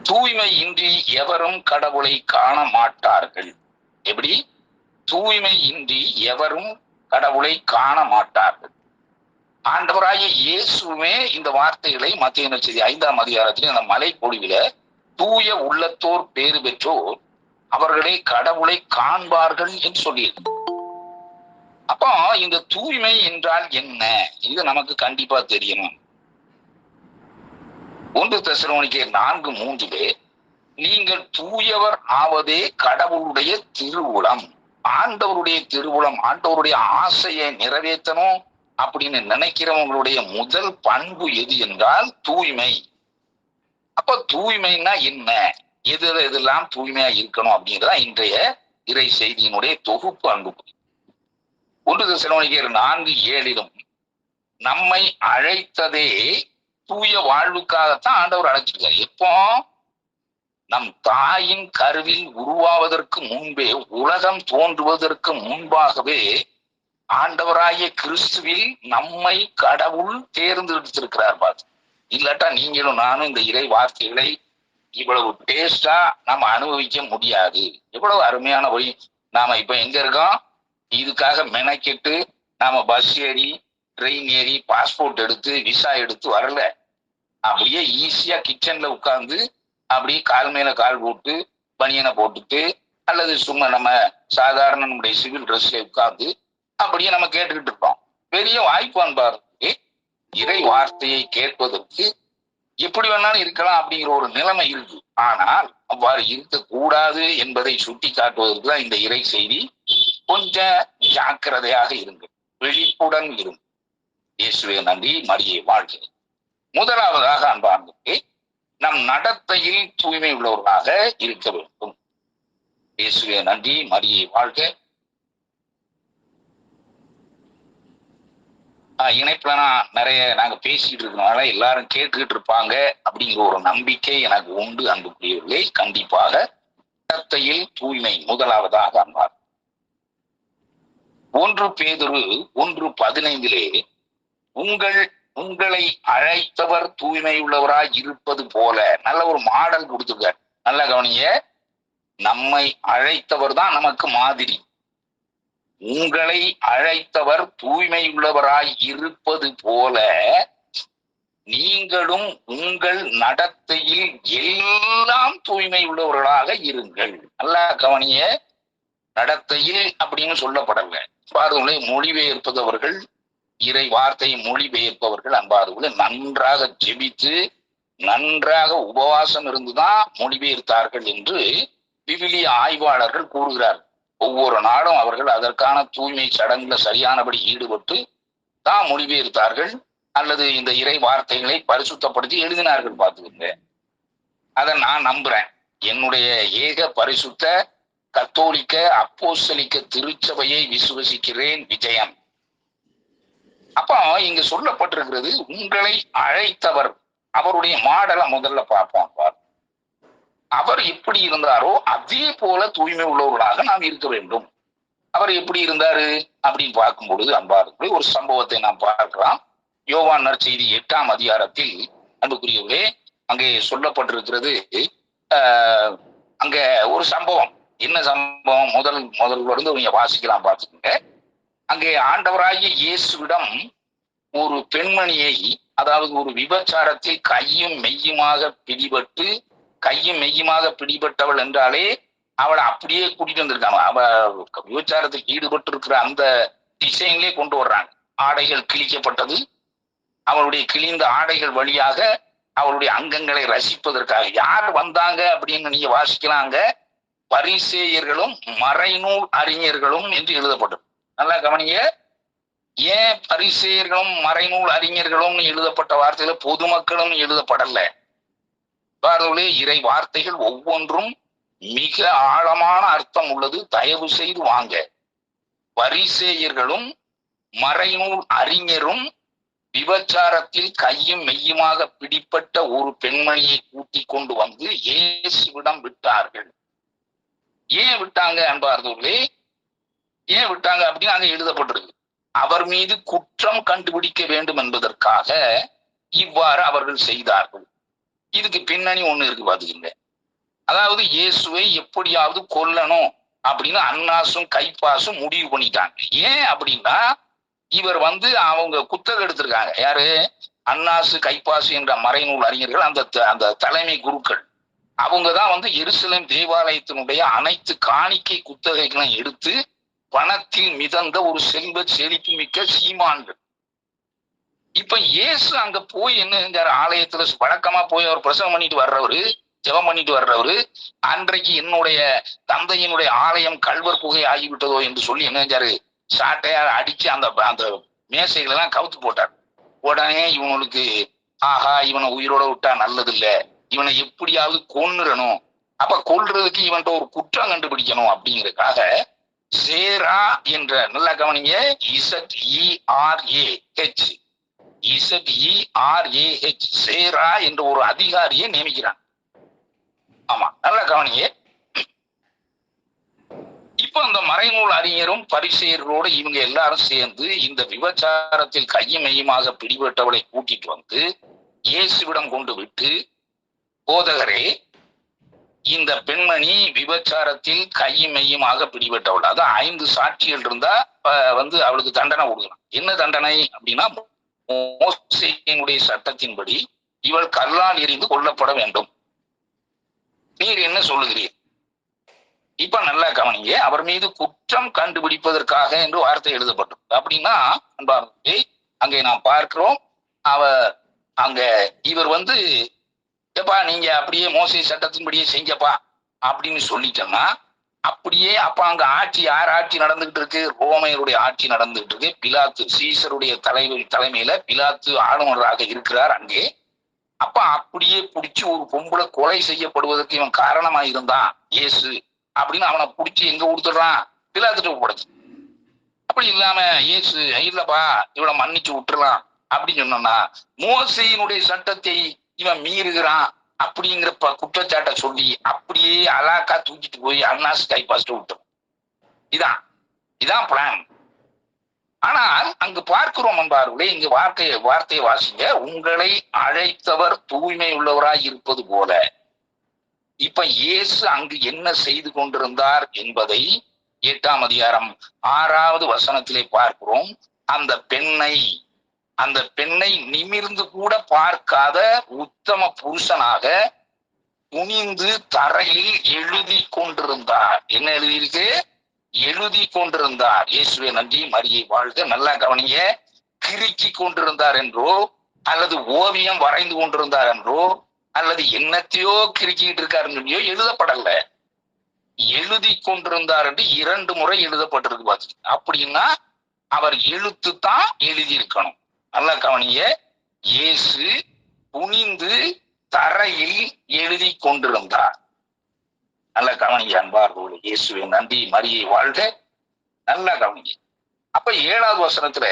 தூய்மை இன்றி எவரும் கடவுளை காண மாட்டார்கள். எப்படி? தூய்மை இன்றி எவரும் கடவுளை காண மாட்டார்கள். ஆண்டவராகிய இயேசுவே இந்த வார்த்தைகளை மத்தேயு நற்செய்தி 5ஆம் அதிகாரத்தில் அந்த மலை பொழிவில தூய உள்ளத்தோர் பேறு பெற்றோர் அவர்களே கடவுளை காண்பார்கள் என்று சொல்லியிருக்கு. அப்போ இந்த தூய்மை என்றால் என்ன? இது நமக்கு கண்டிப்பா தெரியணும். 1 தெசலோனிக்கேயர் 4:3 நீங்கள் தூயவர் ஆவதே கடவுளுடைய திருவுளம். ஆண்டவருடைய திருவுளம், ஆண்டவருடைய ஆசையை நிறைவேற்றணும் அப்படின்னு நினைக்கிறவங்களுடைய முதல் பண்பு எது என்றால் தூய்மை. அப்ப தூய்மைன்னா என்ன? எதெல்லாம் தூய்மையா இருக்கணும் அப்படிங்கிறதா இன்றைய இறை செய்தியினுடைய தொகுப்பு. அன்பு 1 தெசலோனிக்கேயர் 4:7 நம்மை அழைத்ததே தூய வாழ்வுக்காகத்தான் ஆண்டவர் அழைச்சிருக்காரு. எப்போ? நம் தாயின் கருவில் உருவாவதற்கு முன்பே, உலகம் தோன்றுவதற்கு முன்பாகவே ஆண்டவராகிய கிறிஸ்துவில் நம்மை கடவுள் தேர்ந்தெடுத்திருக்கிறார். பார்த்து இல்லாட்டா நீங்களும் நானும் இந்த இறை வார்த்தைகளை இவ்வளவு டேஸ்டா நாம அனுபவிக்க முடியாது. எவ்வளவு அருமையான வழி. நாம இப்ப எங்க இருக்கோம்? இதுக்காக மெனக்கெட்டு நாம பஸ் ஏறி, ட்ரெயின் ஏறி, பாஸ்போர்ட் எடுத்து, விசா எடுத்து வரல. அப்படியே ஈஸியா கிச்சன்ல உட்கார்ந்து அப்படியே கால் மேல கால் போட்டு பனியனை போட்டுட்டு அல்லது சும்மா நம்ம சாதாரண நம்முடைய சிவில் ட்ரெஸ்ல உட்கார்ந்து அப்படியே நம்ம கேட்டுக்கிட்டு இருப்போம். பெரிய வாய்ப்பு அன்பாரு. இறை வார்த்தையை கேட்பதற்கு எப்படி வேணாலும் இருக்கலாம் அப்படிங்கிற ஒரு நிலைமை இருக்கு. ஆனால் அவ்வாறு இருக்கக்கூடாது என்பதை சுட்டி காட்டுவதற்கு தான் இந்த இறை செய்தி. கொஞ்சம் ஜாக்கிரதையாக இருங்க, விழிப்புடன் இருங்க. இயேசுவே நன்றி, மரியே வாழ்க. முதலாவதாக அன்பார்ந்தே நம் நடத்தையில் தூய்மை உள்ளவர்களாக இருக்க வேண்டும். இயேசுவே நன்றி, மரியே வாழ்க. இணைப்புல நிறைய நாங்க பேசிட்டு இருக்கனால எல்லாரும் கேட்டுக்கிட்டு இருப்பாங்க அப்படிங்கிற ஒரு நம்பிக்கை எனக்கு உண்டு. அன்புக்குரியவர்களே, கண்டிப்பாக நடத்தையில் தூய்மை முதலாவதாக அன்பார். 1 பேதுரு 1:15 உங்களை அழைத்தவர் தூய்மை உள்ளவராய் இருப்பது போல, நல்ல ஒரு மாடல் கொடுத்துருக்கார். நல்ல கவனிங்க, நம்மை அழைத்தவர் தான் நமக்கு மாதிரி. உங்களை அழைத்தவர் தூய்மை உள்ளவராய் இருப்பது போல நீங்களும் உங்கள் நடத்தையில் எல்லாம் தூய்மை உள்ளவர்களாக இருங்கள். நல்லா கவனிய, நடத்தையில் அப்படின்னு சொல்லப்படல. அன்பார்ந்தவர்களே, மொழிபெயர்ப்பவர்கள், இறை வார்த்தையை மொழிபெயர்ப்பவர்கள் அன்பார்ந்தவர்களே நன்றாக ஜெபித்து நன்றாக உபவாசம் இருந்துதான் மொழிபெயர்த்தார்கள் என்று விவிலிய ஆய்வாளர்கள் கூறுகிறார்கள். ஒவ்வொரு நாளும் அவர்கள் அதற்கான தூய்மை சடங்குல சரியானபடி ஈடுபட்டு தான் மொழிபெயர்த்தார்கள் அல்லது இந்த இறை வார்த்தைகளை பரிசுத்தப்படுத்தி எழுதினார்கள். பார்த்துக்கிங்க, அதை நான் நம்புறேன். என்னுடைய ஏக பரிசுத்த கத்தோலிக்க அப்போஸ்தலிக்க திருச்சபையை விசுவசிக்கிறேன். விஜயம். அப்போ இங்க சொல்லப்பட்டிருக்கிறது, உங்களை அழைத்தவர். அவருடைய மாடலை முதல்ல பார்ப்போம். அவர் எப்படி இருந்தாரோ அதே போல தூய்மை உள்ளவர்களாக நாம் இருக்க வேண்டும். அவர் எப்படி இருந்தாரு அப்படின்னு பார்க்கும் பொழுது அன்பார்களே, ஒரு சம்பவத்தை நாம் பார்க்கலாம். யோவான் நற்செய்தி 8ஆம் அதிகாரத்தில் அன்புக்குரியவர்களே அங்கே சொல்லப்பட்டிருக்கிறது. அங்க ஒரு சம்பவம். என்ன சம்பவம்? முதல்ல இருந்து நீங்க வாசிக்கலாம், பார்த்துக்கோங்க. அங்கே ஆண்டவராகிய இயேசுவிடம் ஒரு பெண்மணியை, அதாவது ஒரு விபச்சாரத்தில் கையும் மெய்யுமாக பிடிபட்டவள் என்றாலே அவளை அப்படியே கூட்டிட்டு வந்திருக்காங்க. அவ விபச்சாரத்துக்கு ஈடுபட்டு இருக்கிற அந்த டிசைன்லயே கொண்டு வர்றாங்க. ஆடைகள் கிழிக்கப்பட்டது, அவளுடைய கிழிந்த ஆடைகள் வழியாக அவளுடைய அங்கங்களை ரசிப்பதற்காக யார் வந்தாங்க அப்படின்னு நீங்க வாசிக்கலாங்க. பரிசேயர்களும் மறைநூல் அறிஞர்களும் என்று எழுதப்பட்டது. நல்லா கவனிங்க. ஏன் பரிசேயர்களும் மறைநூல் அறிஞர்களும் எழுதப்பட்ட வார்த்தையில பொதுமக்களும் எழுதப்படல? இறை வார்த்தைகள் ஒவ்வொன்றும் மிக ஆழமான அர்த்தம் உள்ளது. தயவு செய்து வாங்க. பரிசேயர்களும் மறைநூல் அறிஞரும் விபச்சாரத்தில் கையும் மெய்யுமாக பிடிப்பட்ட ஒரு பெண்மணியை கூட்டிக் கொண்டு வந்து இயேசுவிடம் விட்டார்கள். ஏன் விட்டாங்க அன்பார்ந்தவர்களே? ஏன் விட்டாங்க அப்படின்னு அங்க எழுதப்பட்டிருக்கு. அவர் மீது குற்றம் கண்டுபிடிக்க வேண்டும் என்பதற்காக இவ்வாறு அவர்கள் செய்தார்கள். இதுக்கு பின்னணி ஒண்ணு இருக்கு பாத்துக்கீங்க. அதாவது இயேசுவை எப்படியாவது கொல்லணும் அப்படின்னு அன்னாசும் கைப்பாசும் முடிவு பண்ணிட்டாங்க. ஏன் அப்படின்னா இவர் அவங்க குத்தகை எடுத்திருக்காங்க. யாரு? அன்னாசு கைப்பாசு என்ற மறைநூல் அறிஞர்கள், அந்த தலைமை குருக்கள். அவங்கதான் எருசலேம் தேவாலயத்தினுடைய அனைத்து காணிக்கை குத்தகைகளும் எடுத்து பணத்தில் மிதந்த ஒரு செல்வ செழிப்பு மிக்க சீமான்கள். இப்ப இயேசு அங்க போய் என்ன செஞ்சாரு? ஆலயத்துல வழக்கமா போய் அவர் பிரசவம் பண்ணிட்டு வர்றவரு, ஜெபம் பண்ணிட்டு வர்றவரு, அன்றைக்கு என்னுடைய தந்தையினுடைய ஆலயம் கல்வர் புகை ஆகிவிட்டதோ என்று சொல்லி என்ன செஞ்சாரு? சாட்டையா அடிச்சு அந்த மேசைகள் எல்லாம் கவுத்து போட்டார். உடனே இவனுக்கு ஆஹா, இவனை உயிரோட விட்டா நல்லது இல்ல, இவனை எப்படியாவது கொன்னுறணும், அப்ப கொல்றதுக்கு இவன்ட்ட ஒரு குற்றம் கண்டுபிடிக்கணும் அப்படிங்கறதுக்காக சேரா என்ற, நல்லா கவனிங்க, ZERAH சேரா என்ற ஒரு அதிகாரியை நியமிக்கிறான். ஆமா, நல்லா கவனிங்க. இப்ப அந்த மறைநூல் அறிஞரும் பரிசேயர்களோடு இவங்க எல்லாரும் சேர்ந்து இந்த விபச்சாரத்தில் கையும் மெய்யுமாக பிடிபட்டவளை கூட்டிட்டு இயேசுவிடம் கொண்டு விட்டு, போதகரே, இந்த பெண்மணி விபச்சாரத்தில் கையும் மெய்யுமாக பிடிபட்டவள், அதான் 5 சாட்சிகள் இருந்தா அவளுக்கு தண்டனை கொடுக்கலாம். என்ன தண்டனை அப்படின்னா, மோசேயினுடைய சட்டத்தின்படி இவள் கல்லால் எறிந்து கொல்லப்பட வேண்டும். நீர் என்ன சொல்லுகிறீர்? இப்ப நல்லா கவனிங்க. அவர் மீது குற்றம் கண்டுபிடிப்பதற்காக என்று வார்த்தை எழுதப்பட்டது. அப்படின்னா அங்கே நாம் பார்க்கிறோம், இவர் எப்பா நீங்க அப்படியே மோசே சட்டத்தின்படியே செஞ்சப்பா அப்படின்னு சொல்லிட்டோம்னா, அப்படியே அப்ப அங்க ஆட்சி யார் ஆட்சி நடந்துகிட்டு இருக்கு? ரோமையருடைய ஆட்சி நடந்துகிட்டு இருக்கு. பிலாத்து, சீசருடைய தலைமையில பிலாத்து ஆளுநராக இருக்கிறார் அங்கே. அப்ப அப்படியே பிடிச்சி ஒரு பொம்பளை கொலை செய்யப்படுவதற்கு இவன் காரணமா இருந்தான் இயேசு அப்படின்னு அவனை பிடிச்சி எங்க கொடுத்துடுறான்? பிலாத்துட்டு ஒப்படைச்சு. அப்படி இல்லாம இயேசு இல்லப்பா இவனை மன்னிச்சு விட்டுறலாம் அப்படின்னு சொன்னா, மோசையினுடைய சட்டத்தை இவன் மீறுகிறான் அப்படிங்கிற குற்றச்சாட்டை சொல்லி அப்படியே அலாக்கா தூக்கிட்டு போய் அன்னாஸ் கைப்பாஸ்ட்டு விட்டுரும். இதான் பிளான். ஆனால் அங்கு பார்க்கிறோம் என்பார்களே, இங்கு வார்த்தையை வாசிங்க. உங்களை அழைத்தவர் தூய்மை உள்ளவராய் இருப்பது போல. இப்ப இயேசு அங்கு என்ன செய்து கொண்டிருந்தார் என்பதை 8ஆம் அதிகாரம் 6வது வசனத்திலே பார்க்கிறோம். அந்த பெண்ணை நிமிர்ந்து கூட பார்க்காத உத்தம புருஷனாக குனிந்து தரையில் எழுதி கொண்டிருந்தார். என்ன எழுதியிருக்கு? எழுதி கொண்டிருந்தார். இயேசுவே நன்றி, மரியை வாழ்க. நல்லா கவனிங்க. கிறுக்கி கொண்டிருந்தார் என்றோ, அல்லது ஓவியம் வரைந்து கொண்டிருந்தார் என்றோ, அல்லது என்னத்தையோ கிறுக்கிட்டு இருக்காருன்னு எழுதப்படல. எழுதி கொண்டிருந்தார் என்று 2 முறை எழுதப்பட்டிருக்கு. பாத்து அப்படின்னா அவர் எழுத்து தான் எழுதியிருக்கணும். நல்லா கவனிங்க. இயேசு குனிந்து தரையில் எழுதி கொண்டிருந்தார். நல்லா கவனிங்க அன்பார்களே. இயேசுவே நன்றி, மரியை வாழ்க. நல்லா கவனிங்க. அப்ப 7வது வசனத்துல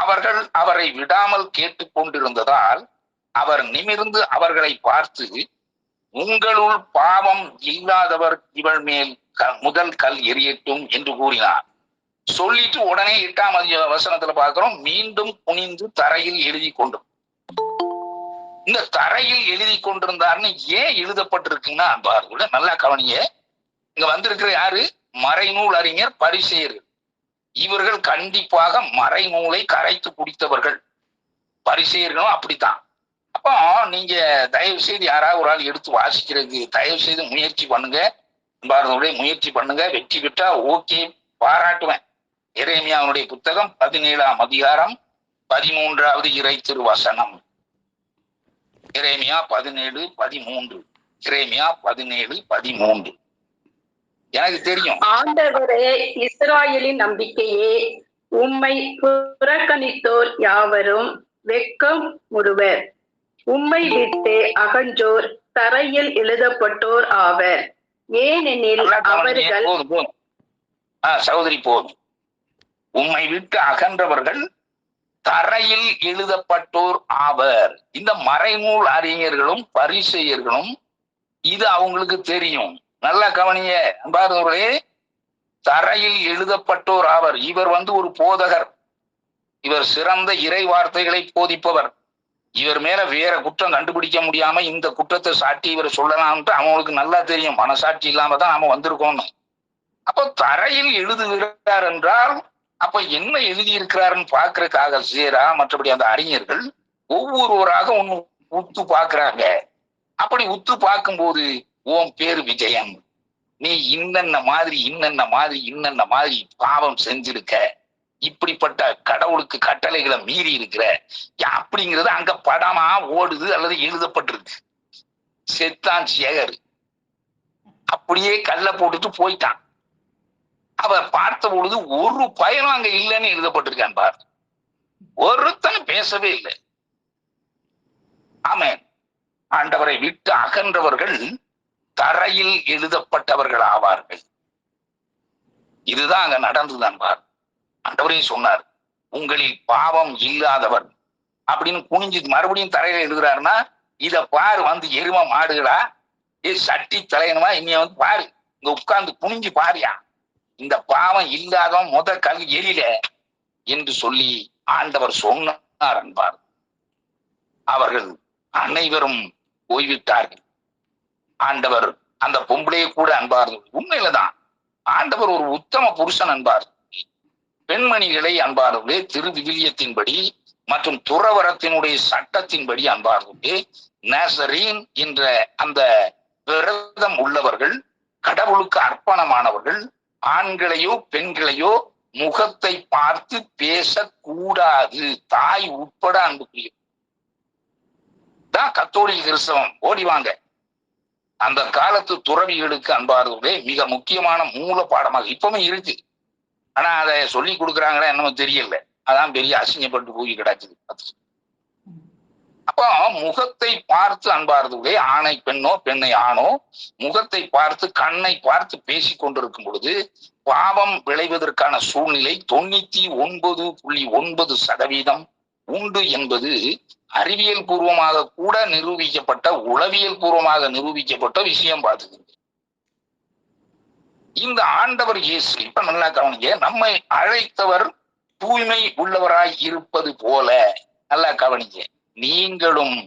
அவர்கள் அவரை விடாமல் கேட்டு கொண்டிருந்ததால் அவர் நிமிர்ந்து அவர்களை பார்த்து, உங்களுள் பாவம் இல்லாதவர் இவள் மேல் முதல் கல் எறியட்டும் என்று கூறினார். சொல்லிட்டு உடனே 8ஆம் வசனத்துல பார்க்கிறோம், மீண்டும் குனிந்து தரையில் எழுதி கொண்டு. இந்த தரையில் எழுதி கொண்டிருந்தார்னு ஏன் எழுதப்பட்டிருக்குன்னா அன்பார்களே, நல்லா கவனிங்க. இங்க வந்திருக்கிற யாரு? மறைநூல் அறிஞர், பரிசேயர்கள். இவர்கள் கண்டிப்பாக மறைநூலை கரைத்து குடித்தவர்கள். பரிசேயர்களும் அப்படித்தான். அப்போ நீங்க தயவு செய்து யாராவது ஒரு ஆள் எடுத்து வாசிக்கிறதுக்கு தயவு செய்து முயற்சி பண்ணுங்க. முயற்சி பண்ணுங்க. வெற்றி பெற்றா ஓகே, பாராட்டுவேன். எரேமியாவுடைய புத்தகம் 17ஆம் அதிகாரம் 13வது இறை திருவசனம். எரேமியா 17:13. எரேமியா 17:13. எனக்கு தெரியும். ஆண்டவரே, இஸ்ராயலின் நம்பிக்கையே, உம்மை புறக்கணித்தோர் யாவரும் வெட்கம் முறுவர். உம்மை விட்டு அகன்றோர் தரையில் எழுதப்பட்டோர் ஆவர். ஏனெனில் அவர்கள் சகோதரி போதும். உம்மை விட்டு அகன்றவர்கள் தரையில் எழுதப்பட்டோர் ஆவர். இந்த மறைநூல் அறிஞர்களும் பரிசேயர்களும் இது அவங்களுக்கு தெரியும். நல்லா கவனிங்க அன்பார்ந்தவர்களே. தரையில் எழுதப்பட்டோர் ஆவர். இவர் ஒரு போதகர். இவர் சிறந்த இறை வார்த்தைகளை போதிப்பவர். இவர் மேல வேற குற்றம் கண்டுபிடிக்க முடியாம இந்த குற்றத்தை சாட்டி இவர் சொல்லலாம்ட்டு அவங்களுக்கு நல்லா தெரியும், மனசாட்சி இல்லாம தான் நாம வந்திருக்கோம்னு. அப்போ தரையில் எழுதுகிறார் என்றால் அப்ப என்ன எழுதியிருக்கிறாருன்னு பாக்குறதுக்காக சேரா மற்றபடி அந்த அறிஞர்கள் ஒவ்வொருவராக ஒண்ணு உத்து பாக்குறாங்க. அப்படி உத்து பார்க்கும்போது உன் பேரு விஜயன், நீ இன்னென்ன மாதிரி இன்னென்ன மாதிரி இன்னென்ன மாதிரி பாவம் செஞ்சிருக்க, இப்படிப்பட்ட கடவுளுக்கு கட்டளைகளை மீறி இருக்கிற அப்படிங்கிறது அங்க படமா ஓடுது அல்லது எழுதப்பட்டிருக்கு. செத்தான் சேகர், அப்படியே கல்ல போட்டுட்டு போயிட்டான். அவர் பார்த்த பொழுது ஒரு பயனும் அங்க இல்லைன்னு எழுதப்பட்டிருக்கான் பார். ஒருத்தனும் பேசவே இல்லை. ஆமென். ஆண்டவரை விட்டு அகன்றவர்கள் தரையில் எழுதப்பட்டவர்கள் ஆவார்கள். இதுதான் அங்க நடந்துதான் பார். ஆண்டவரே சொன்னார், உங்களில் பாவம் இல்லாதவர் அப்படின்னு குனிஞ்சு மறுபடியும் தரையில எழுதுறாருன்னா, இத பாரு வந்து எரும மாடுகளா, சட்டி தலையணுமா, இன்னைய வந்து பாரு, இங்க உட்கார்ந்து குனிஞ்சு பாரியா, இந்த பாவம் இல்லாதவன் முத கல் எரியில என்று சொல்லி ஆண்டவர் சொன்னார் என்பார். அவர்கள் அனைவரும் போய்விட்டார்கள். ஆண்டவர் அந்த பொம்பளையை கூட அன்பார்கள். உண்மையிலதான் ஆண்டவர் ஒரு உத்தம புருஷன் அன்பார். பெண்மணிகளை அன்பார்களே திருவிவிலியத்தின்படி மற்றும் துறவரத்தினுடைய சட்டத்தின்படி அன்பார்களே நேசரீன் என்ற அந்த விரதம் உள்ளவர்கள், கடவுளுக்கு அர்ப்பணமானவர்கள், ஆண்களையோ பெண்களையோ முகத்தை பார்த்து பேசக்கூடாது, தாய் உட்பட அன்புக்குரிய தான் கத்தோலிக்க கிறிஸ்தவம். ஓடிவாங்க. அந்த காலத்து துறவிகளுக்கு அன்பார்களே மிக முக்கியமான மூல பாடமாக இப்பவுமே இருக்கு. ஆனா அதை சொல்லி கொடுக்குறாங்களா என்னமோ தெரியல. அதான் பெரிய அசிங்கப்பட்டு போய் கிடக்குது. அப்போ முகத்தை பார்த்து அன்பார்களே, ஆணை பெண்ணோ பெண்ணை ஆணோ முகத்தை பார்த்து கண்ணை பார்த்து பேசி கொண்டிருக்கும் பொழுது பாவம் விளைவதற்கான சூழ்நிலை 99.9% உண்டு என்பது அறிவியல் பூர்வமாக கூட நிரூபிக்கப்பட்ட, உளவியல் பூர்வமாக நிரூபிக்கப்பட்ட விஷயம். பார்த்துக்கு இந்த ஆண்டவர் இயேசு இப்ப நல்லா கவனிங்க, நம்மை அழைத்தவர் தூய்மை உள்ளவராய் இருப்பது போல, நல்லா கவனிங்க, நீங்களும்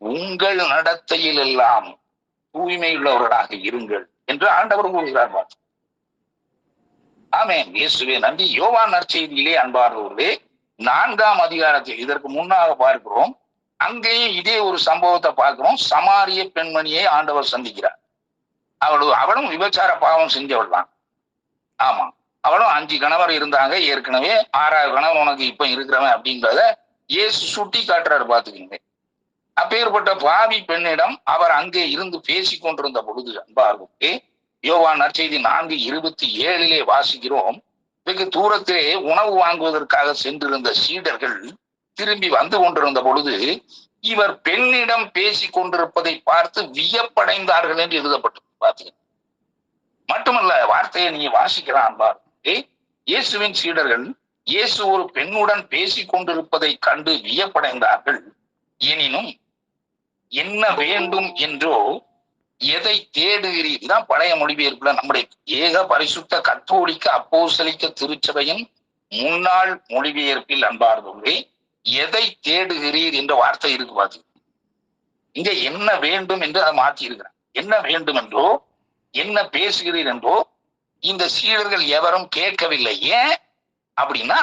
உங்கள் நடத்தையில் எல்லாம் தூய்மை உள்ளவர்களாக இருங்கள் என்று ஆண்டவர் கூறுகிறார். ஆமென். இயேசுவே நன்றி. யோவான் நற்செய்தியிலே அன்பார்ந்தவர்களே 4ஆம் அதிகாரத்தில் இதற்கு முன்னாக பார்க்கிறோம். அங்கேயும் இதே ஒரு சம்பவத்தை பார்க்கிறோம். சமாரிய பெண்மணியை ஆண்டவர் சந்திக்கிறார். அவளும் விபச்சார பாவம் செஞ்சவள் தான். ஆமா, அவளும் 5 கணவர் இருந்தாங்க ஏற்கனவே, 6ஆவது கணவர் உனக்கு இப்ப இருக்கிறவன் அப்படின்றத இயேசு சுட்டி காட்டுறாரு. பாத்துக்கீங்க. அப்பேற்பட்ட பாவி பெண்ணிடம் அவர் அங்கே இருந்து பேசி கொண்டிருந்த பொழுது அன்பார்ந்தவர்களே யோவான் நற்செய்தி 4:27 வாசிக்கிறோம். வெகு தூரத்திலே உணவு வாங்குவதற்காக சென்றிருந்த சீடர்கள் திரும்பி வந்து கொண்டிருந்த பொழுது இவர் பெண்ணிடம் பேசி கொண்டிருப்பதை பார்த்து வியப்படைந்தார்கள் என்று எழுதப்பட்டு பார்த்தீங்க. மட்டுமல்ல, வார்த்தையை நீ வாசிக்கிறான் பாரு. இயேசுவின் சீடர்கள் இயேசு ஒரு பெண்ணுடன் பேசி கொண்டிருப்பதை கண்டு வியப்படைந்தார்கள். எனினும் என்ன வேண்டும் என்றோ எதை தேடுகிறீர் தான் பழைய மொழிபெயர்ப்புல நம்முடைய ஏக பரிசுத்த கத்தோலிக்க அப்போஸ்தலிக்க திருச்சபையின் முன்னாள் மொழிபெயர்ப்பில் அன்பார்ந்தவர்களே எதை தேடுகிறீர் என்ற வார்த்தை இருக்கு. பாத்து இங்க என்ன வேண்டும் என்று அதை மாற்றி இருக்கிறார். என்ன வேண்டும் என்றோ என்ன பேசுகிறீர் என்றோ இந்த சீடர்கள் எவரும் கேட்கவில்லை. ஏன் அப்படின்னா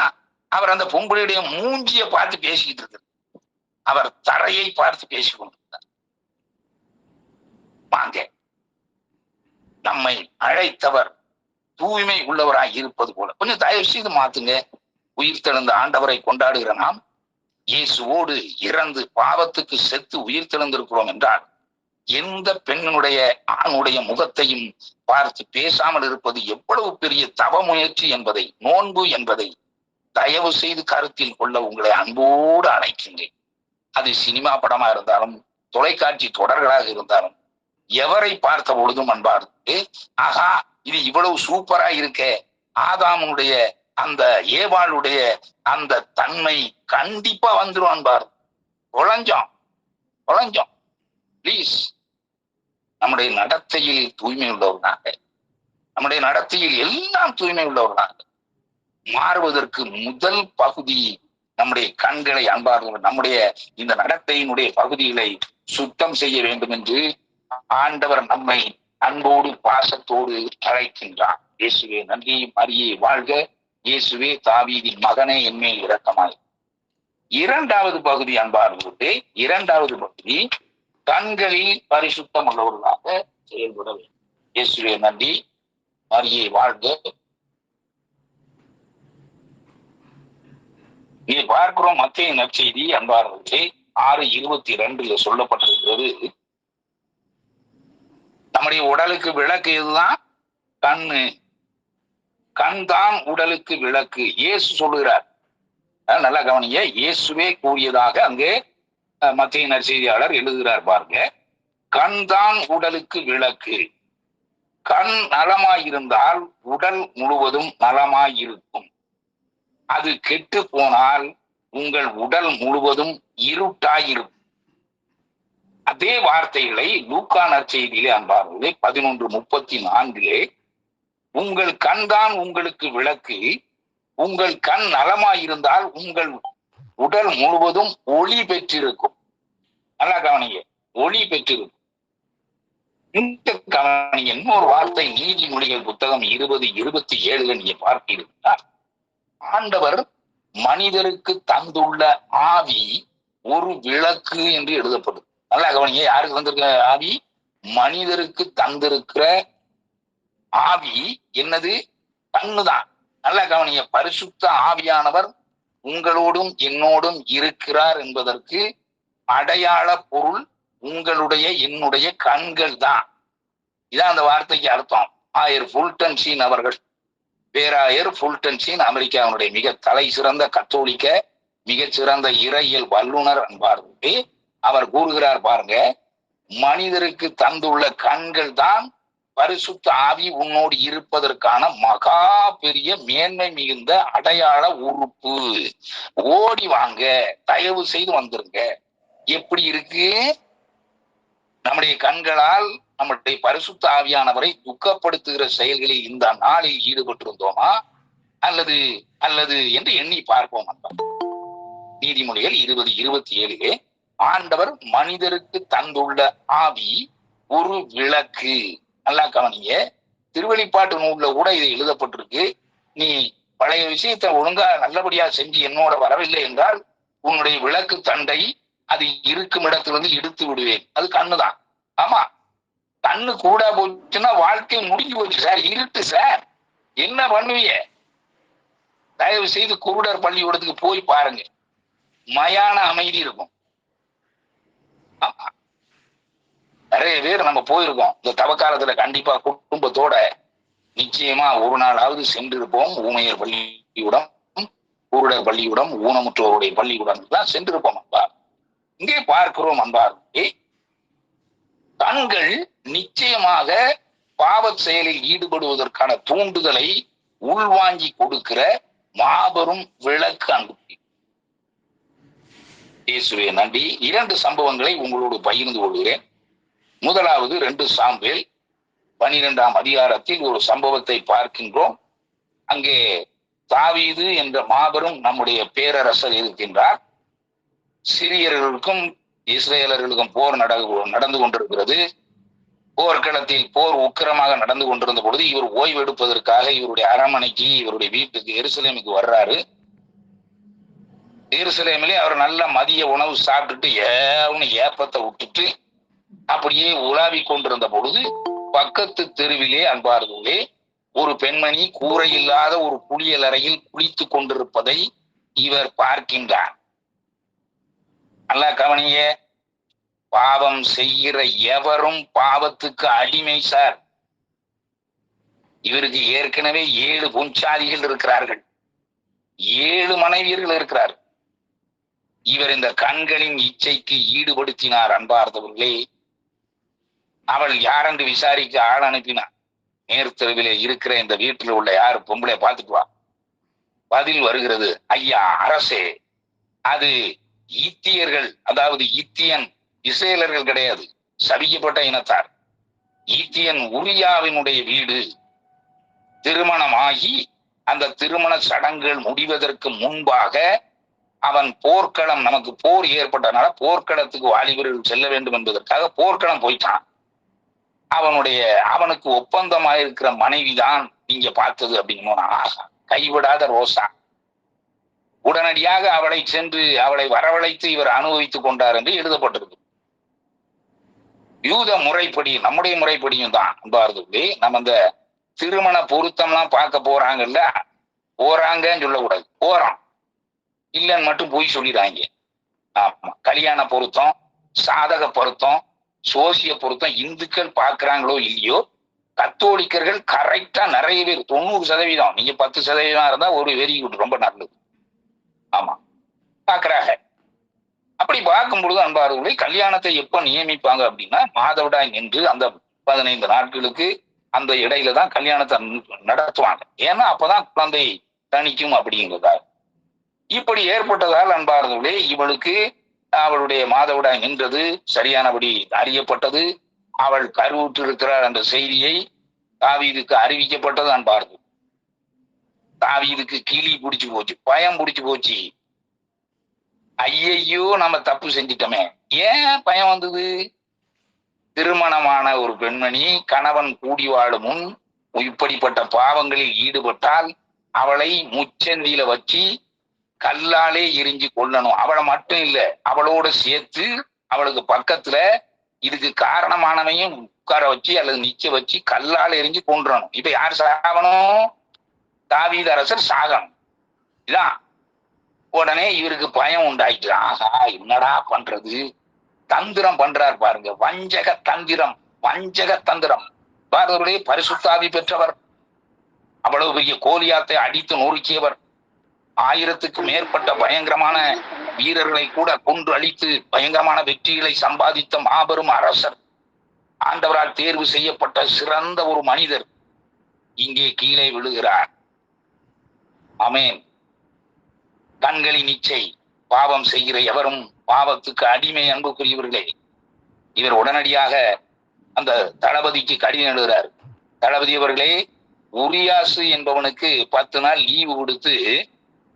அவர் அந்த பொம்பளையுடைய மூஞ்சியை பார்த்து பேசிக்கிட்டு இருக்கிறார். அவர் தரையை பார்த்து பேசிக் கொண்டிருந்தார். வாங்க, நம்மை அழைத்தவர் தூய்மை உள்ளவராய் இருப்பது போல கொஞ்சம் தயவு செய்து மாத்துங்க. உயிர்த்தெழுந்த ஆண்டவரை கொண்டாடுகிற நாம் இயேசுவோடு இறந்து பாவத்துக்கு செத்து உயிர்த்தெழுந்திருக்கிறோம் என்றால் எந்த பெண்ணுடைய ஆணுடைய முகத்தையும் பார்த்து பேசாமல் இருப்பது எவ்வளவு பெரிய தவ முயற்சி என்பதை, நோன்பு என்பதை தயவு செய்து கருத்தில் கொள்ள உங்களை அன்போடு அழைக்கின்றேன். அது சினிமா படமா இருந்தாலும் தொலைக்காட்சி தொடர்களாக இருந்தாலும் எவரை பார்த்த பொழுதும் அன்பார்ந்து ஆகா இது இவ்வளவு சூப்பரா இருக்க, ஆதாமுடைய அந்த ஏவாளுடைய அந்த தன்மை கண்டிப்பா வந்துடும் அன்பார். குழஞ்சோம் பிளீஸ். நம்முடைய நடத்தையில் தூய்மை உள்ளவர்களாக, நம்முடைய நடத்தையில் எல்லாம் தூய்மை உள்ளவர்களாக மாறுவதற்கு முதல் பகுதி நம்முடைய கண்களை அன்பார்கள் நம்முடைய இந்த நடத்தையினுடைய பகுதிகளை சுத்தம் செய்ய வேண்டும் என்று ஆண்டவர் நம்மை அன்போடு பாசத்தோடு அழைக்கின்றார். இயேசுவே நன்றி, மரியே வாழ்க, இயேசுவே தாவீதின் மகனே என்மேல் இரக்கமாய். இரண்டாவது பகுதி அன்பார்களே, இரண்டாவது பகுதி கண்களில் பரிசுத்தம் உள்ளவர்களாக செயல்பட வேண்டும். இயேசுவே நன்றி, மரியே வாழ்க. இதை பார்க்கிறோம் மத்தேயு நற்செய்தி அன்பார்களே 6:22 சொல்லப்பட்டிருக்கிறது. நம்முடைய உடலுக்கு விளக்கு எதுதான்? கண்ணு. கண் தான் உடலுக்கு விளக்கு. இயேசு சொல்லுகிறார். நல்லா கவனிங்க, இயேசுவே கூறியதாக அங்கே மத்தேயு நற்செய்தியாளர் எழுதுகிறார் பாருங்க. கண் தான் உடலுக்கு விளக்கு. கண் நலமாயிருந்தால் உடல் முழுவதும் நலமாயிருக்கும். அது கெட்டு போனால் உங்கள் உடல் முழுவதும் இருட்டாயிருக்கும். அதே வார்த்தைகளை லூக்கா நற்செய்தியிலே அன்பார்களே 11:34 உங்கள் கண் தான் உங்களுக்கு விளக்கு. உங்கள் கண் நலமாயிருந்தால் உங்கள் உடல் முழுவதும் ஒளி பெற்றிருக்கும். நல்லா கவனிங்க, ஒளி பெற்றிருக்கும். இந்த கவனிங்க, இன்னொரு வார்த்தை நீதிமொழிகள் புத்தகம் 20:27 நீங்க பார்க்கிறீர்களா? ஆண்டவர் மனிதருக்கு தந்துள்ள ஆவி ஒரு விளக்கு என்று எழுதப்படுது. நல்லா கவனிங்க, யாருக்கு வந்திருக்க ஆவி? மனிதருக்கு தந்திருக்கிற ஆவி என்னது? கண்ணுதான். நல்லா கவனிங்க, பரிசுத்த ஆவியானவர் உங்களோடும் என்னோடும் இருக்கிறார் என்பதற்கு அடையாள பொருள் உங்களுடைய என்னுடைய கண்கள் தான். இதான் அந்த வார்த்தைக்கு அர்த்தம். ஆயர் ஃபுல்டன் ஷீன் அவர்கள், பேராயர் ஃபுல்டன் ஷீன், அமெரிக்காவினுடைய மிக தலை சிறந்த கத்தோலிக்க மிகச்சிறந்த இறையியல் வல்லுனர் என்பார்களே, அவர் கூறுகிறார் பாருங்க, மனிதருக்கு தந்துள்ள கண்கள் தான் பரிசுத்த ஆவி உன்னோடு இருப்பதற்கான மகா பெரிய மேன்மை மிகுந்த அடையாள உறுப்பு. ஓடி வாங்க, தயவு செய்து வந்துருங்க. எப்படி இருக்கு? நம்முடைய கண்களால் நம்முடைய பரிசுத்த ஆவியானவரை துக்கப்படுத்துகிற செயல்களில் இந்த நாளில் ஈடுபட்டிருந்தோமா அல்லது அல்லது என்று எண்ணி பார்ப்போம். நீதிமொழிகள் 20:27 ஆண்டவர் மனிதருக்கு தந்துள்ள ஆவி ஒரு விளக்கு. நல்லா கவனிங்க, திருவெளிப்பாட்டு நூல்ல கூட இது எழுதப்பட்டிருக்கு. நீ பழைய விஷயத்தை ஒழுங்கா நல்லபடியா செஞ்சு என்னோட வரவில்லை என்றால் உன்னுடைய விளக்கு தண்டை அது இருக்கும் இடத்திலிருந்து எடுத்து விடுவேன். அது கண்ணுதான். ஆமா, கண்ணு கூட போச்சுன்னா வாழ்க்கை முடிஞ்சு போச்சு சார், இருட்டு சார், என்ன பண்ணுவீங்க? தயவு செய்து குருடர் பள்ளிக்கூடத்துக்கு போய் பாருங்க, மயான அமைதி இருக்கும். ஆமா, நிறைய பேர் நம்ம போயிருக்கோம். இந்த தவக்காலத்துல கண்டிப்பா குடும்பத்தோட நிச்சயமா ஒரு நாளாவது சென்றிருப்போம். ஊமையர் பள்ளிக்கூடம், குருடர் பள்ளிக்கூடம், ஊனமுற்றோருடைய பள்ளிக்கூடம் தான் சென்றிருப்போம். அன்பா, இங்கே பார்க்கிறோம் அன்பார்களே, கண்கள் நிச்சயமாக பாவ செயலில் ஈடுபடுவதற்கான தூண்டுதலை உள்வாங்கி கொடுக்கிற மாபெரும் விளக்கு அன்பு. இயேசுவே நன்றி. 2 சம்பவங்களை உங்களோடு பகிர்ந்து கொள்கிறேன். முதலாவது 2 சாமுவேல் 12ஆம் அதிகாரத்தில் ஒரு சம்பவத்தை பார்க்கின்றோம். அங்கே தாவீது என்ற மாபெரும் நம்முடைய பேரரசர் இருக்கின்றார். சிரியர்களுக்கும் இஸ்ரேலர்களுக்கும் போர் நடந்து கொண்டிருக்கிறது. போர்க்களத்தில் போர் உக்கிரமாக நடந்து கொண்டிருந்த பொழுது இவர் ஓய்வு எடுப்பதற்காக இவருடைய அரண்மனைக்கு, இவருடைய வீட்டுக்கு எருசலேமுக்கு வர்றாரு. எருசலேமிலே அவர் நல்ல மதிய உணவு சாப்பிட்டுட்டு ஏப்பத்தை விட்டுட்டு அப்படியே உலாவி கொண்டிருந்த பொழுது பக்கத்து தெருவிலே அன்பார்களே ஒரு பெண்மணி கூரை இல்லாத ஒரு குளியல் அறையில் குளித்து கொண்டிருப்பதை இவர் பார்க்கின்றார். நல்லா கவனிய, பாவம் செய்கிற எவரும் பாவத்துக்கு அடிமை சார். இவருக்கு ஏற்கனவே 7 பொஞ்சாதிகள் இருக்கிறார்கள், 7 மனைவியர்கள் இருக்கிறார். இவர் இந்த கண்களின் இச்சைக்கு ஈடுபடுத்தினார். அன்பார்ந்தவர்களே, அவள் யாரென்று விசாரிக்க ஆள் அனுப்பினார். நேர்த்தெருவிலே இருக்கிற இந்த வீட்டில் உள்ள யாரு பொம்பளை பார்த்துட்டு வா. பதில் வருகிறது, ஐயா அரசே, அது ஈத்தியர்கள், அதாவது ஈத்தியன் இஸ்ரேலர்கள் கிடையாது, சபிக்கப்பட்ட இனத்தார். ஈத்தியன் உரியாவினுடைய வீடு. திருமணமாகி அந்த திருமண சடங்குகள் முடிவதற்கு முன்பாக அவன் போர்க்களம், நமக்கு போர் ஏற்பட்டனால போர்க்களத்துக்கு வாலிபர்கள் செல்ல வேண்டும் என்பதற்காக போர்க்களம் போயிட்டான். அவனுக்கு ஒப்பந்தமாயிருக்கிற மனைவிதான் நீங்க பார்த்தது அப்படின்னா, ஆகா, கைவிடாத ரோசா. உடனடியாக அவளை சென்று அவளை வரவழைத்து இவர் அனுபவித்துக் கொண்டார் என்று எழுதப்பட்டிருக்கு. யூத முறைப்படி, நம்முடைய முறைப்படியும் தான் அன்பார்ந்தவர்களே, நம்ம இந்த திருமண பொருத்தம்லாம் பார்க்க போறாங்கல்ல, போறாங்கன்னு சொல்லக்கூடாது, போறோம் இல்லைன்னு மட்டும் போய் சொல்லிடுறாங்க. ஆமா, கல்யாண பொருத்தம், சாதக பொருத்தம், சோசிய பொருத்தம் இந்துக்கள் பார்க்கிறாங்களோ இல்லையோ, கத்தோலிக்கர்கள் கரெக்டா நிறைய பேர் 90%, நீங்க 10% இருந்தா ஒரு வெரி குட், ரொம்ப நல்லது. ஆமா, பாக்குறாங்க. அப்படி பார்க்கும் பொழுது அன்பார்களை கல்யாணத்தை எப்ப நியமிப்பாங்க அப்படின்னா, மாதவிடாய் நின்று அந்த 15 நாட்களுக்கு அந்த இடையில தான் கல்யாணத்தை நடத்துவாங்க. ஏன்னா அப்பதான் குழந்தை தணிக்கும் அப்படிங்கிறதா. இப்படி ஏற்பட்டதால் அன்பார்ந்தவர்களே, இவளுக்கு அவளுடைய மாதவிடாய் நின்றது சரியானபடி அறியப்பட்டது. அவள் கருவுற்று இருக்கிறார் என்ற செய்தியை தாவீதுக்கு அறிவிக்கப்பட்டது. அன்பார்ந்து தாவீதுக்கு கிளி பிடிச்சு போச்சு, பயம் பிடிச்சு போச்சு. ஐயையோ, நம்ம தப்பு செஞ்சிட்டோமே. ஏன் பயம் வந்தது? திருமணமான ஒரு பெண்மணி கணவன் கூடி வாழும் முன் இப்படிப்பட்ட பாவங்களில் ஈடுபட்டால் அவளை முச்சந்தியில வச்சு கல்லாலே எரிஞ்சு கொல்லணும். அவளை மட்டும் இல்ல, அவளோட சேர்த்து அவளுக்கு பக்கத்துல இதுக்கு காரணமானவையும் உட்கார வச்சு அல்லது நிக்க வச்சு கல்லால் எரிஞ்சு கொன்றணும். இப்ப யார் சாகணும்? தாவீது அரசர் சாகணும். இதான். உடனே இவருக்கு பயம் உண்டாயிட்டு, ஆகா என்னடா பண்றது, தந்திரம் பண்றார் பாருங்க, வஞ்சக தந்திரம், வஞ்சக தந்திரம். பாரதருடைய பரிசுத்தாவி பெற்றவர், அவ்வளவு பெரிய கோலியாத்தை அடித்து நொறுக்கியவர், 1000க்கு மேற்பட்ட பயங்கரமான வீரர்களை கூட கொன்று அழித்து பயங்கரமான வெற்றிகளை சம்பாதித்த மாபெரும் அரசர், ஆண்டவரால் தேர்வு செய்யப்பட்ட சிறந்த ஒரு மனிதர் இங்கே கீழே விழுகிறார். ஆமென். கண்களின் இச்சை, பாவம் செய்கிற எவரும் பாவத்துக்கு அடிமை. அன்புக்குரியவர்களே, இவர் உடனடியாக அந்த தளபதிக்கு கடிதம் எழுதுகிறார். தளபதி அவர்களே, உரியாசு என்பவனுக்கு 10 நாள் லீவு கொடுத்து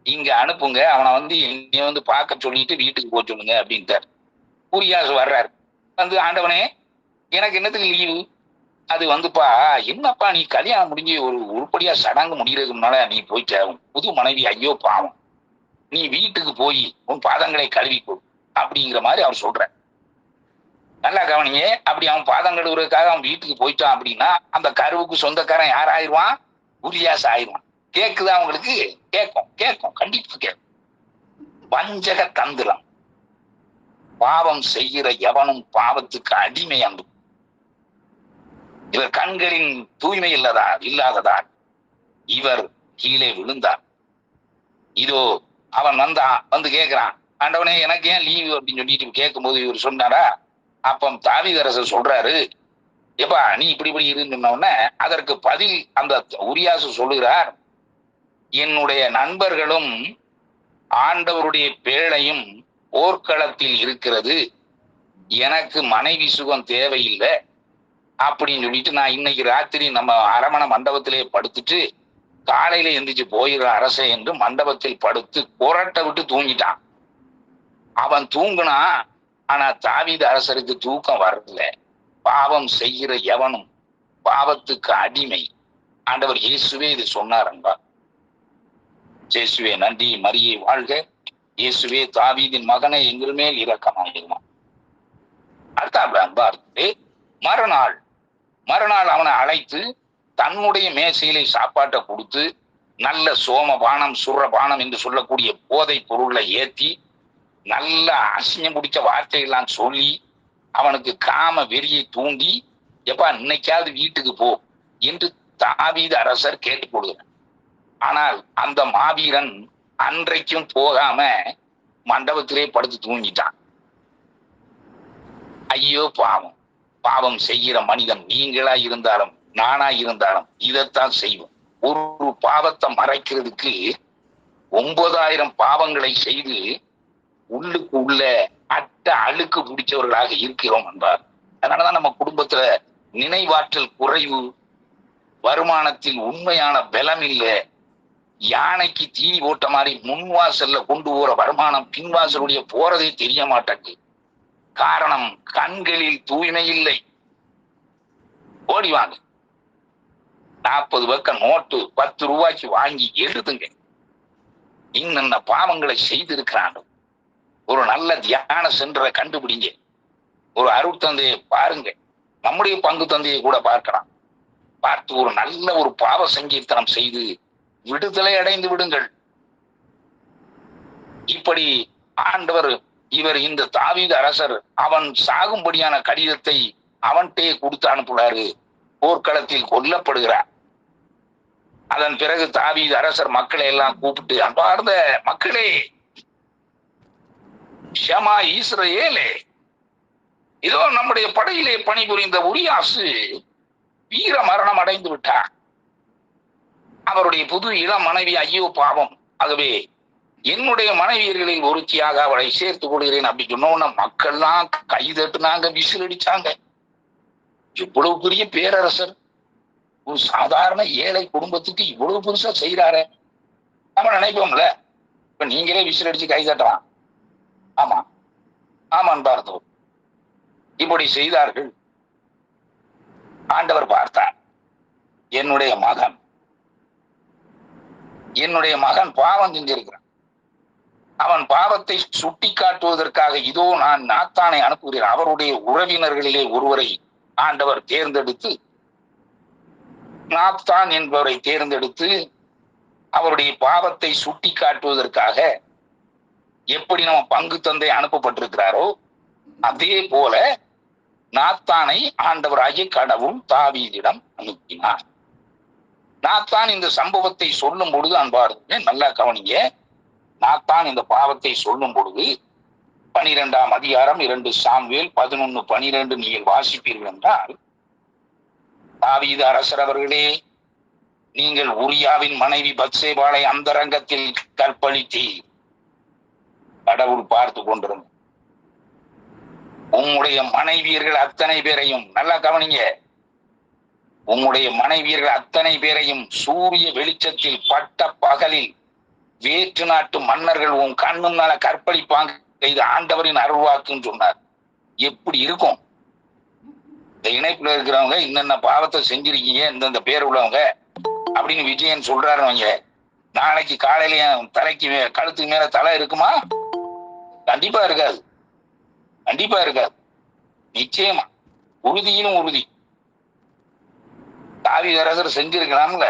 இங்க அனுப்புங்க, அவனை என்னைய பார்க்க சொல்லிட்டு வீட்டுக்கு போக சொல்லுங்க அப்படின்ட்டார். உரியாசு வர்றாரு. ஆண்டவனே, எனக்கு என்னத்துக்கு லீவு? அது என்னப்பா நீ கல்யாணம் முடிஞ்சு ஒரு உருப்படியா சடங்கு முடிகிறதுக்கு முன்னால நீ போயிட்ட, புது மனைவி, ஐயோ பாவம், நீ வீட்டுக்கு போய் உன் பாதங்களை கழுவி கொடு அப்படிங்கிற மாதிரி அவர் சொல்ற. நல்லா கவனிங்க. அப்படி அவன் பாதம் கழுவுறதுக்காக அவன் வீட்டுக்கு போயிட்டான் அப்படின்னா அந்த கருவுக்கு சொந்தக்காரன் யார் ஆயிடுவான்? உரியாஸ் ஆயிடுவான். கேக்குதா அவங்களுக்கு? கேட்கும், கேட்கும், கண்டிப்பா கேட்கும். வஞ்சக தந்திரம். பாவம் செய்கிற எவனும் பாவத்துக்கு அடிமை. அன்பு, இவர் கண்களின் தூய்மை இல்லாததால் இவர் கீழே விழுந்தார். இதோ அவன் கேட்கிறான், ஆண்டவனே எனக்கு ஏன் லீவு அப்படின்னு சொல்லிட்டு கேட்கும்போது இவர் சொன்னாரா? அப்ப தாவீது அரசர் சொல்றாரு, எப்பா நீ இப்படி இருந்தோடனே அதற்கு பதில் அந்த உரியாசு சொல்லுகிறார், என்னுடைய நண்பர்களும் ஆண்டவருடைய பேழையும் போர்க்களத்தில் இருக்கிறது, எனக்கு மனைவி சுகம் தேவையில்லை அப்படின்னு சொல்லிட்டு நான் இன்னைக்கு ராத்திரி நம்ம அரமண மண்டபத்திலே படுத்துட்டு காலையில எந்திரிச்சு போயிடுற அரசே என்று மண்டபத்தில் படுத்து புரட்ட விட்டு தூங்கிட்டான். அவன் தூங்குனா, ஆனா தாவீது அரசருக்கு தூக்கம் வரல. பாவம் செய்கிற எவனும் பாவத்துக்கு அடிமை. ஆண்டவர் இயேசுவே இது சொன்னார். அன்பா, இயேசுவே நன்றி, மரியே வாழ்க, இயேசுவே தாவீதின் மகனை எங்கள் மேல் இரக்கமாயிருந்தான். அடுத்தாப்புல அன்பா இருக்கு, மறுநாள் அவனை அழைத்து தன்னுடைய மேசையிலே சாப்பாட்டை கொடுத்து நல்ல சோமபானம் சுரபானம் என்று சொல்லக்கூடிய போதை பொருளை ஏற்றி நல்ல அசிங்கம் பிடிச்ச வார்த்தைகள்லாம் சொல்லி அவனுக்கு காம வெறியை தூண்டி, எப்பா இன்னைக்காவது வீட்டுக்கு போ என்று தாவீது அரசர் கேட்டுக் கொள்கிறார். ஆனால் அந்த மாவீரன் அன்றைக்கும் போகாம மண்டபத்திலே படுத்து தூங்கிட்டான். ஐயோ பாவம், பாவம் செய்கிற மனிதன் நீங்களா இருந்தாலும் நானா இருந்தாலும் இதைத்தான் செய்வோம். ஒரு பாவத்தை மறைக்கிறதுக்கு 9000 பாவங்களை செய்து உள்ளுக்கு உள்ள அழுக்கு பிடிச்சவர்களாக இருக்கிறோம் என்பார். அதனாலதான் நம்ம குடும்பத்துல நினைவாற்றல் குறைவு, வருமானத்தில் உண்மையான பலம் இல்லை, யானைக்கு தீனி போட்ட மாதிரி முன்வாசல்ல கொண்டு போற வருமானம் பின்வாசலுடைய போறதே தெரிய மாட்டேங்குது. காரணம், கண்களில் தூய்மை இல்லை. ஓடிவாங்க, 40 பக்கம் நோட்டு 10 ரூபாய்க்கு வாங்கி எழுதுங்க. இன்னென்ன பாவங்களை செய்திருக்கிறாங்க. ஒரு நல்ல தியான சென்றரை கண்டுபிடிங்க. ஒரு அருட்தந்தையை பாருங்க. நம்முடைய பங்கு தந்தையை கூட பார்க்கலாம். பார்த்து ஒரு நல்ல ஒரு பாவ சங்கீர்த்தனம் செய்து விடுதலை அடைந்து விடுங்கள். இப்படி ஆண்டவர் இவர் இந்த தாவீது அரசர் அவன் சாகும்படியான கடிதத்தை அவன்கிட்டே கொடுத்து அனுப்புறாரு. போர்க்களத்தில் கொல்லப்படுகிறார். அதன் பிறகு தாவீது அரசர் மக்களை எல்லாம் கூப்பிட்டு, அன்பார்ந்த மக்களே, ஷமா இஸ்ரவேலே, இதோ நம்முடைய படையிலே பணிபுரிந்த உரியாசு வீர மரணம் அடைந்து விட்டார். அவருடைய புது இளம் மனைவி ஐயோ பாவம், ஆகவே என்னுடைய மனைவியர்களில் ஒருத்தியாக அவளை சேர்த்துக் கொள்கிறேன் அப்படி சொன்ன மக்கள்லாம் கை தட்டுனாங்க, விசில் அடிச்சாங்க. இவ்வளவு பெரிய பேரரசர் ஒரு சாதாரண ஏழை குடும்பத்துக்கு இவ்வளவு பெருசா செய்யறாரு. நம்ம நினைப்போம்ல, இப்ப நீங்களே விசில் அடிச்சு கை தட்டலாம். ஆமா ஆமான் பார்த்தோம். இப்படி செய்தார்கள். ஆண்டவர் பார்த்தார், என்னுடைய மகன் பாவம் செஞ்சிருக்கிறான். அவன் பாவத்தை சுட்டி காட்டுவதற்காக இதோ நான் நாத்தானை அனுப்புகிறேன். அவருடைய உறவினர்களிலே ஒருவரை ஆண்டவர் தேர்ந்தெடுத்து, நாத்தான் என்பவரை தேர்ந்தெடுத்து அவருடைய பாவத்தை சுட்டி காட்டுவதற்காக எப்படி நம்ம பங்கு தந்தை அனுப்பப்பட்டிருக்கிறாரோ அதே போல நாத்தானை ஆண்டவராகிய கடவுள் தாவீதிடம் அனுப்பினார். நாத்தான் இந்த சம்பவத்தை சொல்லும் பொழுது, அன்பார்ந்து நல்லா கவனிங்க, நாத்தான் இந்த பாவத்தை சொல்லும் பொழுது 12ஆம் அதிகாரம் 2 சாமுவேல் 11:12 நீங்கள் வாசிப்பீர்கள் என்றால், தாவீது அரசர் அவர்களே, நீங்கள் உரியாவின் மனைவி பத்சேபாளை அந்தரங்கத்தில் கற்பழித்தீர். கடவுள் பார்த்து கொண்டிருந்த உம்முடைய மனைவியர்கள் அத்தனை பேரையும், நல்லா கவனிங்க, உம்முடைய மனைவியர்கள் அத்தனை பேரையும் சூரிய வெளிச்சத்தில் பட்ட பகலில் வேற்று நாட்டு மன்னர்கள் உன் கண்ணுனால கற்பழிப்பாங்க. இது ஆண்டவரின் அருள்வாக்குன்னு சொன்னார். எப்படி இருக்கும்? இந்த இணைப்புல இருக்கிறவங்க இன்னென்ன பாவத்தை செஞ்சிருக்கீங்க, இந்தந்த பேர் உள்ளவங்க அப்படின்னு விஜயன் சொல்றாருவங்க. நாளைக்கு காலையில தலைக்கு கழுத்துக்கு மேல தலை இருக்குமா? கண்டிப்பா இருக்காது. கண்டிப்பா இருக்காது. நிச்சயமா உறுதியிலும் உறுதி. தாவீது அரசர் செஞ்சிருக்கலாம்ல.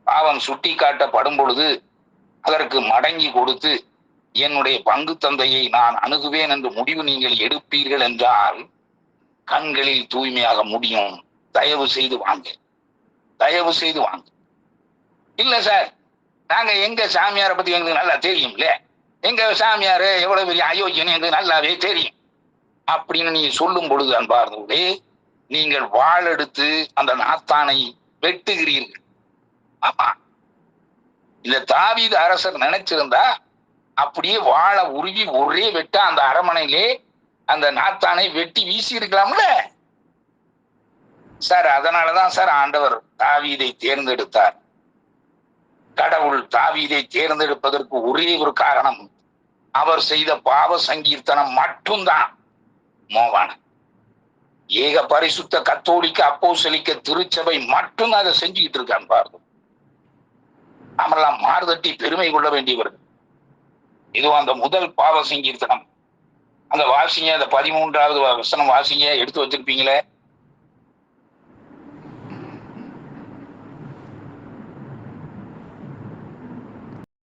பாவம் சுட்டி காட்டப்படும் பொழுது அதற்கு மடங்கி கொடுத்து என்னுடைய பங்கு தந்தையை நான் அணுகுவேன் என்று முடிவு நீங்கள் எடுப்பீர்கள் என்றால் கண்களில் தூய்மையாக முடியும். தயவு செய்து வாங்க, தயவு செய்து வாங்க. இல்ல சார், நாங்க எங்க சாமியாரை பத்தி எங்களுக்கு நல்லா தெரியும்ல, எங்க சாமியாரு எவ்வளவு பெரிய அயோக்கியன்னு எங்களுக்கு நல்லாவே தெரியும் அப்படின்னு நீங்க சொல்லும் பொழுது, அன்பார்ந்தவர்களே, நீங்கள் வாள் எடுத்து அந்த நாத்தானை வெட்டுகிறீர்கள். ஆமா, இந்த தாவீது அரசர் நினைச்சிருந்தா அப்படியே வாழை உருவி ஒரே வெட்ட அந்த அரமனையிலே அந்த நாத்தானை வெட்டி வீசி இருக்கலாம்ல சார். அதனாலதான் சார் ஆண்டவர் தாவீதை தேர்ந்தெடுத்தார். கடவுள் தாவீதை தேர்ந்தெடுப்பதற்கு ஒரே ஒரு காரணம், அவர் செய்த பாவ சங்கீர்த்தனம் மட்டும்தான். மோவான ஏக பரிசுத்த கத்தோலிக்க அப்போஸ்தலிக்க திருச்சபை மட்டும் அதை செஞ்சுக்கிட்டு இருக்கான் பாருங்க. நாமெல்லாம் மாறுதட்டி பெருமை கொள்ள வேண்டியவர்கள். இதுவும் அந்த முதல் பாவ சங்கீர்த்தனம், அந்த வாசிங்க, அந்த 13வது வசனம் வாசிங்க, எடுத்து வச்சிருப்பீங்களே.